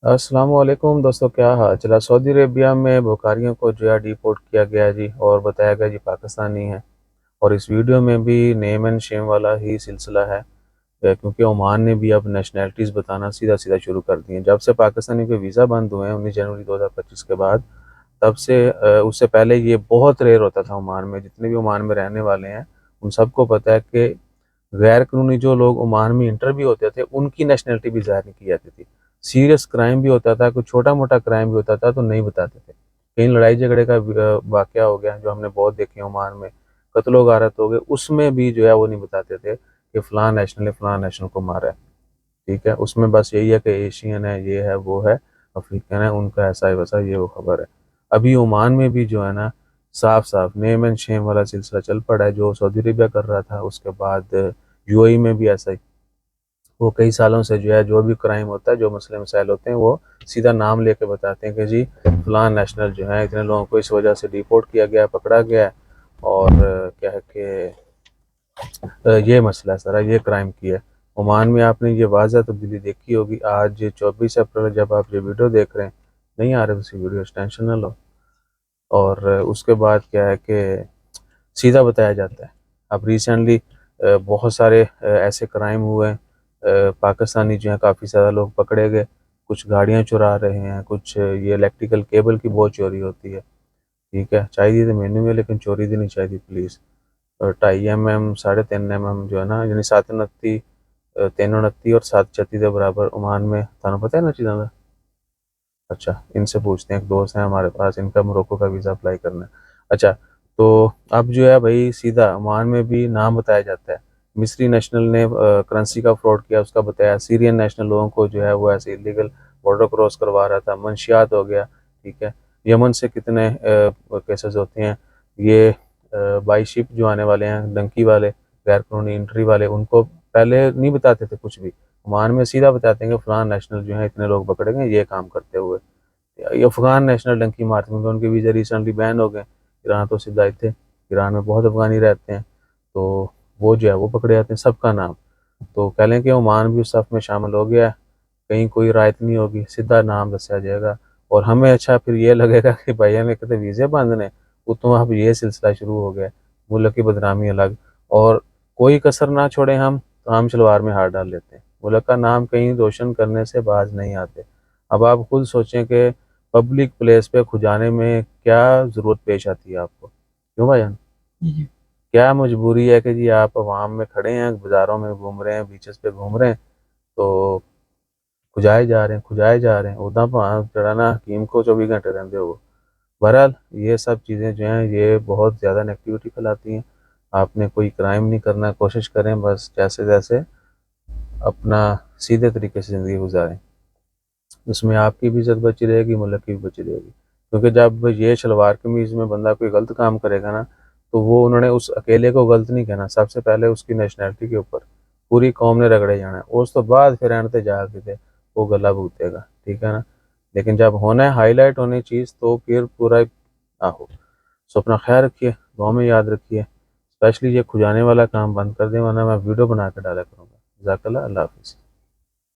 السلام علیکم دوستوں، کیا حال چلا؟ سعودی عربیہ میں بخاریوں کو جو ہے ڈیپورٹ کیا گیا جی، اور بتایا گیا جی پاکستانی ہیں۔ اور اس ویڈیو میں بھی نیم اینڈ شیم والا ہی سلسلہ ہے، کیونکہ عمان نے بھی اب نیشنلٹیز بتانا سیدھا شروع کر دی ہیں۔ جب سے پاکستانی کے ویزا بند ہوئے ہیں 19 جنوری 2025 کے بعد، تب سے اس سے پہلے یہ بہت ریئر ہوتا تھا عمان میں۔ جتنے بھی عمان میں رہنے والے ہیں ان سب کو پتہ ہے کہ غیر قانونی جو لوگ عمان میں انٹر بھی ہوتے تھے ان کی نیشنلٹی بھی ظاہر نہیں کی جاتی تھی۔ سیریس کرائم بھی ہوتا تھا، کوئی چھوٹا موٹا کرائم بھی ہوتا تھا تو نہیں بتاتے تھے۔ کہیں لڑائی جھگڑے کا واقعہ ہو گیا جو ہم نے بہت دیکھے عمان میں، قتل و غارت ہو گئے، اس میں بھی جو ہے وہ نہیں بتاتے تھے کہ فلاں نیشنل نے فلاں نیشنل کو مارا ہے۔ ٹھیک ہے، اس میں بس یہی ہے کہ ایشین ہے، یہ ہے، وہ ہے، افریقن ہے، ان کا ایسا ہے ویسا، یہ وہ خبر ہے۔ ابھی عمان میں بھی جو ہے نا صاف نیم اینڈ شیم والا سلسلہ چل پڑا ہے، جو سعودی عربیہ کر رہا تھا، اس کے بعد یو اے ای میں بھی ایسا ہی۔ وہ کئی سالوں سے جو ہے جو بھی کرائم ہوتا ہے، جو مسئلے مسائل ہوتے ہیں، وہ سیدھا نام لے کے بتاتے ہیں کہ جی فلاں نیشنل جو ہے اتنے لوگوں کو اس وجہ سے ڈیپورٹ کیا گیا، پکڑا گیا ہے، اور کیا ہے کہ یہ مسئلہ ہے سارا، یہ کرائم کیا ہے۔ عمان میں آپ نے یہ واضح تبدیلی دیکھی ہوگی۔ آج 24 اپریل جب آپ یہ ویڈیو دیکھ رہے ہیں، نہیں آ رہے اسی ویڈیو، ٹینشن نہ لو۔ اور اس کے بعد کیا ہے کہ سیدھا بتایا جاتا ہے۔ اب ریسنٹلی بہت سارے ایسے کرائم ہوئے ہیں، پاکستانی جو ہیں کافی زیادہ لوگ پکڑے گئے، کچھ گاڑیاں چرا رہے ہیں، کچھ یہ الیکٹریکل کیبل کی بہت چوری ہوتی ہے۔ ٹھیک ہے، چاہیے تھی مینو میں، لیکن چوری دی نہیں چاہیے پلیز۔ 2.5 mm 3.5 mm جو ہے نا، یعنی 729 329 اور 736 کے برابر عمان میں، تھانوں پتہ ہے نا چیزوں کا؟ اچھا، ان سے پوچھتے ہیں، ایک دوست ہیں ہمارے پاس، ان کا موروکو کا ویزا اپلائی کرنا ہے۔ اچھا، تو اب جو ہے بھائی سیدھا عمان میں بھی نام بتایا جاتا ہے۔ مصری نیشنل نے کرنسی کا فراڈ کیا، اس کا بتایا۔ سیرین نیشنل لوگوں کو جو ہے وہ ایسے ایلیگل بارڈر کراس کروا رہا تھا۔ منشیات ہو گیا، ٹھیک ہے۔ یمن سے کتنے کیسز ہوتے ہیں، یہ بائی شپ جو آنے والے ہیں، ڈنکی والے، غیر قانونی انٹری والے، ان کو پہلے نہیں بتاتے تھے کچھ بھی۔ عمان میں سیدھا بتاتے ہیں کہ فلاں نیشنل جو ہیں اتنے لوگ پکڑے گئے یہ کام کرتے ہوئے۔ یہ افغان نیشنل ڈنکی مارتے ہیں، ان کے ویزا ریسنٹلی بین ہو گئے۔ ایران تو سیدھا تھے، ایران میں بہت افغانی رہتے ہیں، تو وہ جو ہے وہ پکڑے جاتے ہیں، سب کا نام۔ تو کہہ لیں کہ عمان بھی اس صف میں شامل ہو گیا ہے، کہیں کوئی رعایت نہیں ہوگی، سیدھا نام دسیا جائے گا۔ اور ہمیں اچھا پھر یہ لگے گا کہ بھائی ہمیں کہتے ویزے باندھنے، وہ تو اب یہ سلسلہ شروع ہو گیا، ملک کی بدنامی الگ، اور کوئی کسر نہ چھوڑیں ہم تو ہم شلوار میں ہاتھ ڈال لیتے ہیں۔ ملک کا نام کہیں روشن کرنے سے باز نہیں آتے۔ اب آپ خود سوچیں کہ پبلک پلیس پہ کھجانے میں کیا ضرورت پیش آتی ہے آپ کو؟ کیوں بھائی جان؟ کیا مجبوری ہے کہ جی آپ عوام میں کھڑے ہیں، بازاروں میں گھوم رہے ہیں، بیچز پہ گھوم رہے ہیں، تو کھجائے جا رہے ہیں ادا چڑھانا حکیم کو 24 گھنٹے رہتے ہو۔ بہرحال یہ سب چیزیں جو ہیں یہ بہت زیادہ نیگیٹیوٹی پھیلاتی ہیں۔ آپ نے کوئی کرائم نہیں کرنا، کوشش کریں بس جیسے جیسے اپنا سیدھے طریقے سے زندگی گزاریں، اس میں آپ کی بھی عزت بچی رہے گی، ملک کی بھی بچی رہے گی۔ کیونکہ جب یہ شلوار قمیض میں بندہ کوئی غلط کام کرے گا نا، تو وہ انہوں نے اس اکیلے کو غلط نہیں کہنا، سب سے پہلے اس کی نیشنلٹی کے اوپر پوری قوم نے رگڑے جانا ہے، اس تو بعد پھر اینڈ تے جا کے وہ گلہ بھگتے گا، ٹھیک ہے نا۔ لیکن جب ہونا ہے ہائی لائٹ ہونی چیز تو پھر پورا آہو۔ سو اپنا خیال رکھیے، دعاؤں میں یاد رکھیے، اسپیشلی یہ کھجانے والا کام بند کر دیں، ورنہ میں ویڈیو بنا کے ڈالا کروں گا۔ جزاک اللہ، اللہ حافظ۔